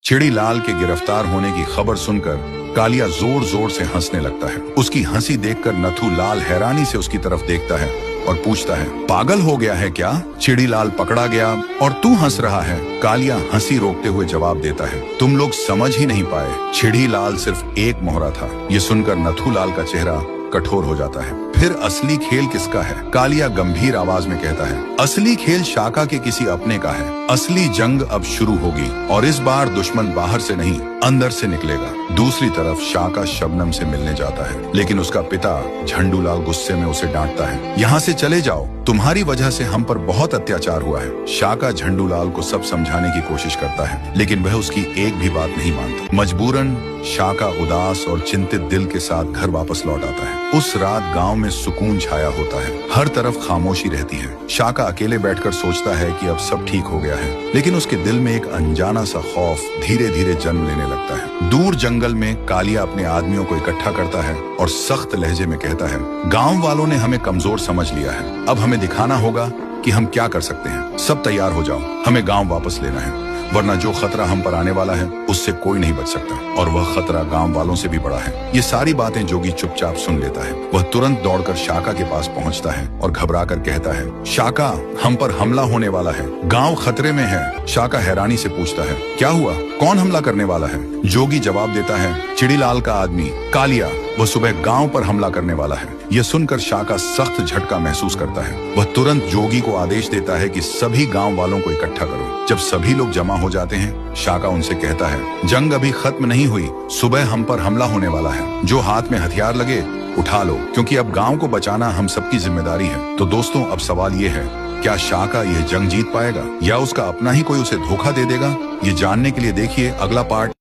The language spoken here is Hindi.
चिड़ी लाल के गिरफ्तार होने की खबर सुनकर कालिया जोर जोर से हंसने लगता है। उसकी हंसी देखकर नथु लाल हैरानी से उसकी तरफ देखता है और पूछता है, पागल हो गया है क्या? चिड़ी लाल पकड़ा गया और तू हंस रहा है? कालिया हंसी रोकते हुए जवाब देता है, तुम लोग समझ ही नहीं पाए, चिड़ी लाल सिर्फ एक मोहरा था। ये सुनकर नथु लाल का चेहरा कठोर हो जाता है। फिर असली खेल किसका है? कालिया गंभीर आवाज में कहता है, असली खेल शाका के किसी अपने का है। असली जंग अब शुरू होगी और इस बार दुश्मन बाहर से नहीं अंदर से निकलेगा। दूसरी तरफ शाका शबनम से मिलने जाता है, लेकिन उसका पिता झंडूलाल गुस्से में उसे डांटता है, यहाँ से चले जाओ, तुम्हारी वजह से हम पर बहुत अत्याचार हुआ है। शाका झंडूलाल को सब समझाने की कोशिश करता है, लेकिन वह उसकी एक भी बात नहीं मानता। मजबूरन शाका उदास और चिंतित दिल के साथ घर वापस लौट आता है। उस रात गांव में सुकून छाया होता है, हर तरफ खामोशी रहती है। शाका अकेले बैठकर सोचता है कि अब सब ठीक हो गया है, लेकिन उसके दिल में एक अनजाना सा खौफ धीरे धीरे जन्म लेने लगता है। दूर जंगल में कालिया अपने आदमियों को इकट्ठा करता है और सख्त लहजे में कहता है, गांव वालों ने हमें कमजोर समझ लिया है, अब हमें दिखाना होगा कि हम क्या कर सकते हैं। सब तैयार हो जाओ, हमें गांव वापस लेना है, वरना जो खतरा हम पर आने वाला है उससे कोई नहीं बच सकता, और वह खतरा गांव वालों से भी बड़ा है। ये सारी बातें जोगी चुपचाप सुन लेता है। वह तुरंत दौड़कर शाका के पास पहुंचता है और घबराकर कहता है, शाका, हम पर हमला होने वाला है, गांव खतरे में है। शाका हैरानी से पूछता है, क्या हुआ? कौन हमला करने वाला है? जोगी जवाब देता है, चिड़ीलाल का आदमी कालिया, वह सुबह गांव पर हमला करने वाला है। यह सुनकर शाका सख्त झटका महसूस करता है। वह तुरंत जोगी को आदेश देता है कि सभी गांव वालों को इकट्ठा करो। जब सभी लोग जमा हो जाते हैं, शाका उनसे कहता है, जंग अभी खत्म नहीं हुई, सुबह हम पर हमला होने वाला है। जो हाथ में हथियार लगे उठा लो, क्योंकि अब गांव को बचाना हम सबकी जिम्मेदारी है। तो दोस्तों, अब सवाल ये है, क्या शाका यह जंग जीत पाएगा या उसका अपना ही कोई उसे धोखा दे देगा? ये जानने के लिए देखिए अगला पार्ट।